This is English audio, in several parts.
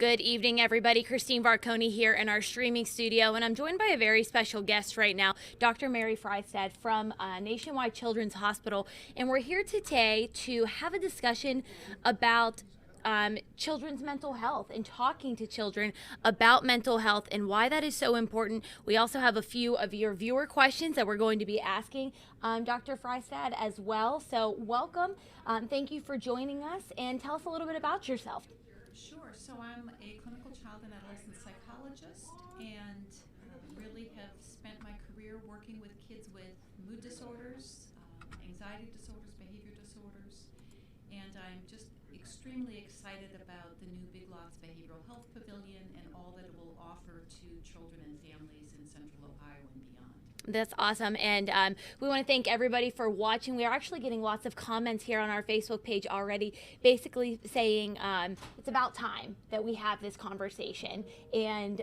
Good evening, everybody. Christine Varconi here in our streaming studio, and I'm joined by a very special guest right now, Dr. Mary Freistad from Nationwide Children's Hospital. And we're here today to have a discussion about children's mental health and talking to children about mental health and why that is so important. We also have a few of your viewer questions that we're going to be asking Dr. Freistad as well. So welcome. Thank you for joining us, and tell us a little bit about yourself. Sure. So I'm a clinical child and adolescent psychologist and really have spent my career working with kids with mood disorders, anxiety disorders, behavior disorders, and I'm just extremely excited about the new Big Lots Behavioral Health Pavilion and all that it will offer to children and families in Central Ohio and beyond. That's awesome. And we want to thank everybody for watching. We are actually getting lots of comments here on our Facebook page already, basically saying it's about time that we have this conversation. And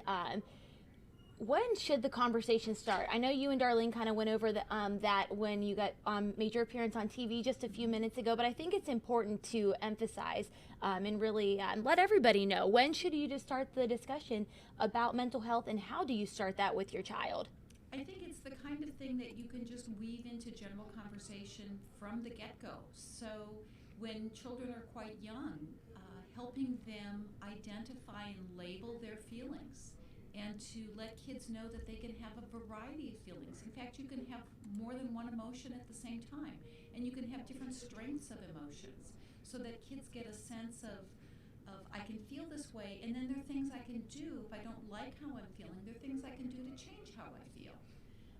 when should the conversation start? I know you and Darlene kind of went over that when you got major appearance on TV just a few minutes ago, but I think it's important to emphasize and really let everybody know, when should you just start the discussion about mental health, and how do you start that with your child? I think it's the kind of thing that you can just weave into general conversation from the get-go. So when children are quite young, helping them identify and label their feelings and to let kids know that they can have a variety of feelings. In fact, you can have more than one emotion at the same time, and you can have different strengths of emotions so that kids get a sense of I can feel this way, and then there are things I can do if I don't like how I'm feeling. There are things I can do to change how I feel.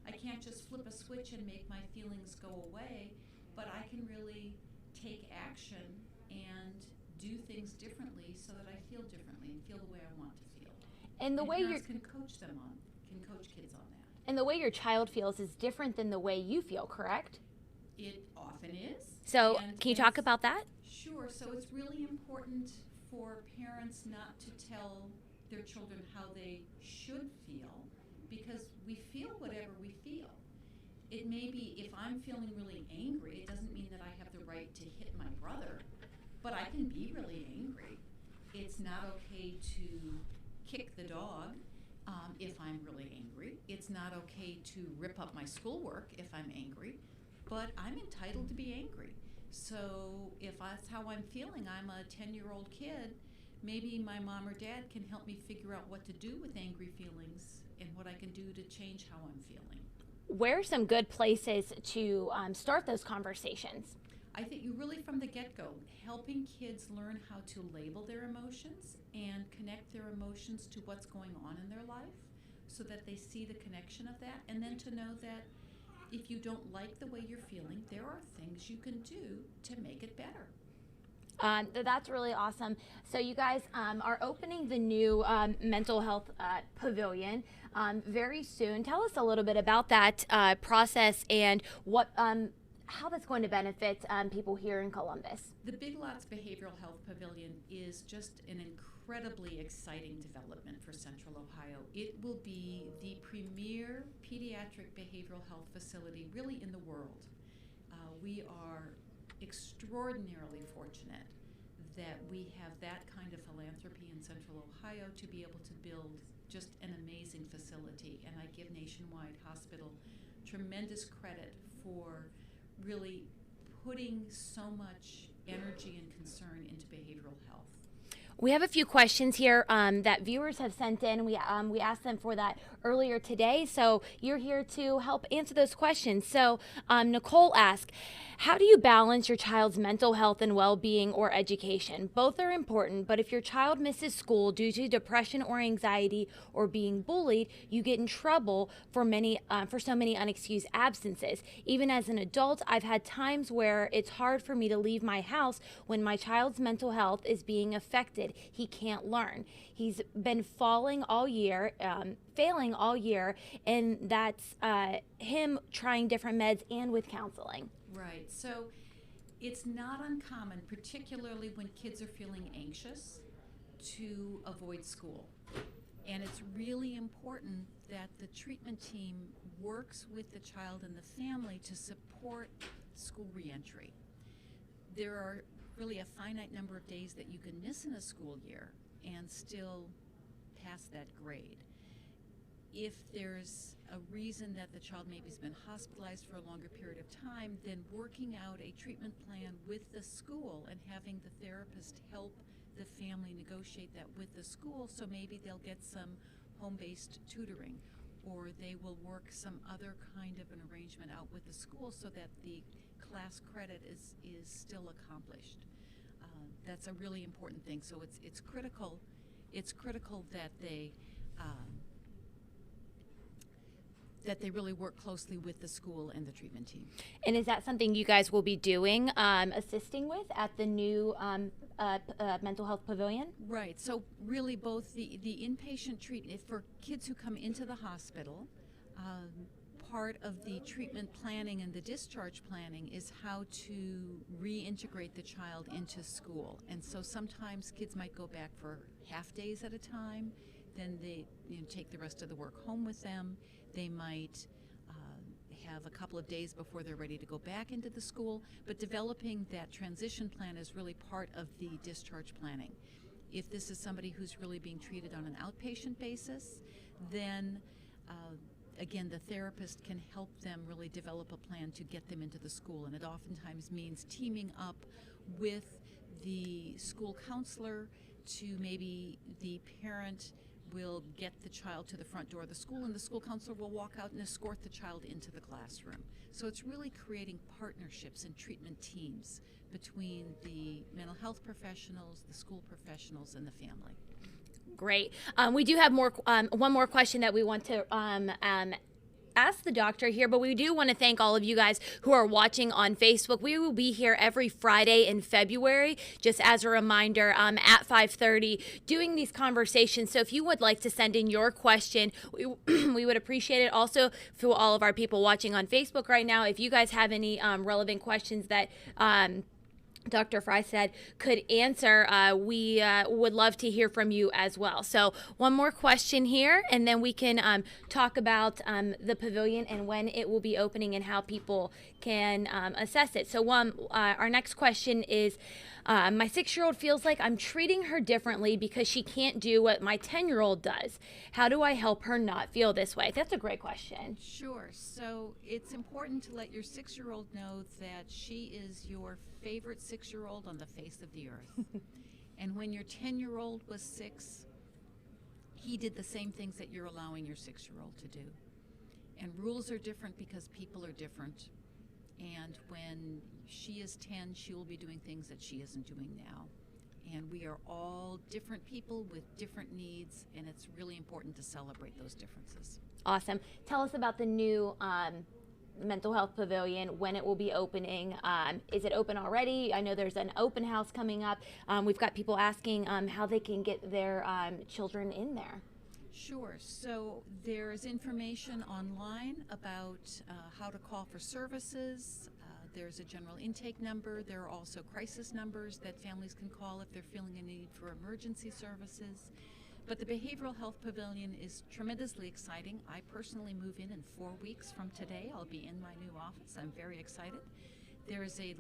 I can't just flip a switch and make my feelings go away, but I can really take action and do things differently so that I feel differently and feel the way I want to feel. And the And way your parents can coach kids on that. and the way your child feels is different than the way you feel, correct? It often is. So, And can you talk about that? Sure. So it's really important for parents not to tell their children how they should feel, because we feel whatever we feel. It may be, if I'm feeling really angry, it doesn't mean that I have the right to hit my brother, but I can be really angry. It's not okay to kick the dog if I'm really angry. It's not okay to rip up my schoolwork if I'm angry, but I'm entitled to be angry. So if that's how I'm feeling, I'm a 10-year-old kid, maybe my mom or dad can help me figure out what to do with angry feelings and what I can do to change how I'm feeling. Where are some good places to start those conversations? I think you really, from the get-go, helping kids learn how to label their emotions and connect their emotions to what's going on in their life so that they see the connection of that, and then to know that if you don't like the way you're feeling, there are things you can do to make it better. That's really awesome. So you guys are opening the new mental health pavilion very soon. Tell us a little bit about that process and what how that's going to benefit people here in Columbus. The Big Lots Behavioral Health Pavilion is just an incredibly exciting development for Central Ohio. It will be the premier pediatric behavioral health facility really in the world. We are extraordinarily fortunate that we have that kind of philanthropy in Central Ohio to be able to build just an amazing facility. And I give Nationwide Hospital tremendous credit for really putting so much energy and concern into behavioral health. We have a few questions here that viewers have sent in. We asked them for that earlier today, so you're here to help answer those questions. So Nicole asked, how do you balance your child's mental health and well-being or education? Both are important, but if your child misses school due to depression or anxiety or being bullied, you get in trouble for so many unexcused absences. Even as an adult, I've had times where it's hard for me to leave my house when my child's mental health is being affected. He can't learn. He's been failing all year, and that's him trying different meds and with counseling. Right. So it's not uncommon, particularly when kids are feeling anxious, to avoid school. And it's really important that the treatment team works with the child and the family to support school reentry. There are really a finite number of days that you can miss in a school year, and still pass that grade. If there's a reason that the child maybe has been hospitalized for a longer period of time, then working out a treatment plan with the school and having the therapist help the family negotiate that with the school, so maybe they'll get some home-based tutoring, or they will work some other kind of an arrangement out with the school so that the class credit is still accomplished. That's a really important thing. So it's critical. It's critical that they really work closely with the school and the treatment team. And is that something you guys will be doing, assisting with at the new mental health pavilion? Right. So really both the inpatient treatment for kids who come into the hospital, part of the treatment planning and the discharge planning is how to reintegrate the child into school. And so sometimes kids might go back for half days at a time, then they take the rest of the work home with them. They might have a couple of days before they're ready to go back into the school, but developing that transition plan is really part of the discharge planning. If this is somebody who's really being treated on an outpatient basis, then again, the therapist can help them really develop a plan to get them into the school, and it oftentimes means teaming up with the school counselor to maybe the parent will get the child to the front door of the school, and the school counselor will walk out and escort the child into the classroom. So it's really creating partnerships and treatment teams between the mental health professionals, the school professionals, and the family. Great. We do have one more question that we want to ask the doctor here, but we do want to thank all of you guys who are watching on Facebook. We will be here every Friday in February, just as a reminder, at 5:30, doing these conversations. So if you would like to send in your question, we would appreciate it. Also, for all of our people watching on Facebook right now, if you guys have any relevant questions that Dr. Freistad could answer, we would love to hear from you as well. So one more question here, and then we can talk about the pavilion and when it will be opening and how people can assess it. So our next question is, my 6-year-old feels like I'm treating her differently because she can't do what my 10-year-old does. How do I help her not feel this way? That's a great question. Sure. So it's important to let your 6-year-old know that she is your favorite 6-year-old on the face of the earth. And when your 10-year-old was 6, he did the same things that you're allowing your 6-year-old to do. And rules are different because people are different. And when she is 10, she will be doing things that she isn't doing now. And we are all different people with different needs, and it's really important to celebrate those differences. Awesome. Tell us about the new mental health pavilion, when it will be opening. Is it open already? I know there's an open house coming up. We've got people asking how they can get their children in there. Sure. So there's information online about how to call for services. There's a general intake number. There are also crisis numbers that families can call if they're feeling a need for emergency services. But the Behavioral Health Pavilion is tremendously exciting. I personally move in 4 weeks from today. I'll be in my new office. I'm very excited. There is a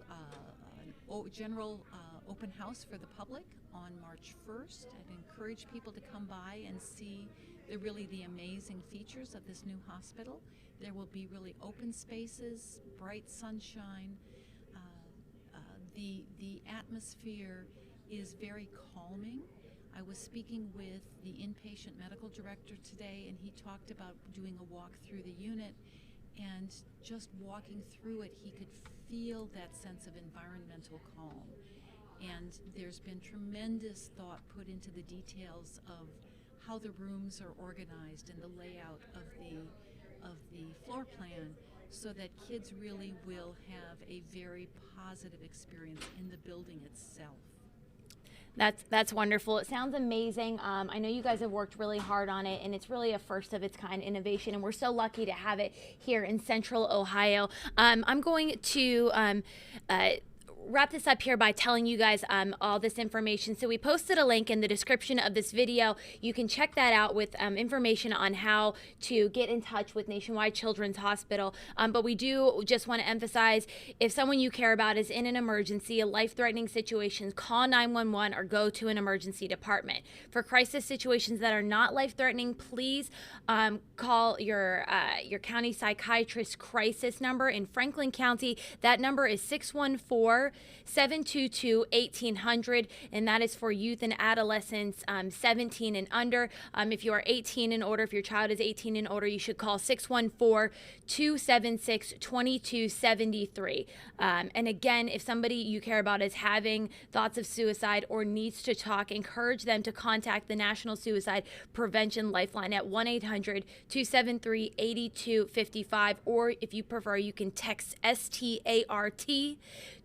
general open house for the public on March 1st. I'd encourage people to come by and see the amazing features of this new hospital. There will be really open spaces, bright sunshine. The atmosphere is very calming. I was speaking with the inpatient medical director today, and he talked about doing a walk through the unit, and just walking through it, he could feel that sense of environmental calm. And there's been tremendous thought put into the details of how the rooms are organized and the layout of the floor plan, so that kids really will have a very positive experience in the building itself. That's wonderful. It sounds amazing. I know you guys have worked really hard on it, and it's really a first of its kind innovation, and we're so lucky to have it here in Central Ohio. I'm going to wrap this up here by telling you guys all this information. So we posted a link in the description of this video. You can check that out with information on how to get in touch with Nationwide Children's Hospital. But we do just want to emphasize, if someone you care about is in an emergency, a life-threatening situation, call 911 or go to an emergency department. For crisis situations that are not life-threatening, please call your county psychiatrist crisis number in Franklin County. That number is 614-722-1800, and that is for youth and adolescents 17 and under. If you are 18 and older, if your child is 18 and older, you should call 614-276-2273. And again, if somebody you care about is having thoughts of suicide or needs to talk, encourage them to contact the National Suicide Prevention Lifeline at 1-800-273-8255, or if you prefer, you can text START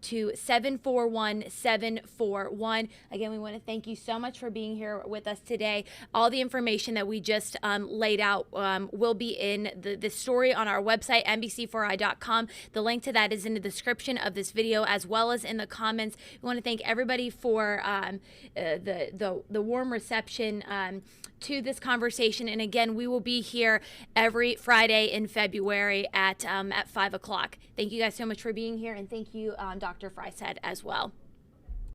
to 741-741. Again, we want to thank you so much for being here with us today. All the information that we just laid out will be in the story on our website, NBC4i.com. The link to that is in the description of this video, as well as in the comments. We want to thank everybody for the warm reception to this conversation. And again, we will be here every Friday in February at 5 o'clock. Thank you guys so much for being here, and thank you, Dr. Freishead, as well.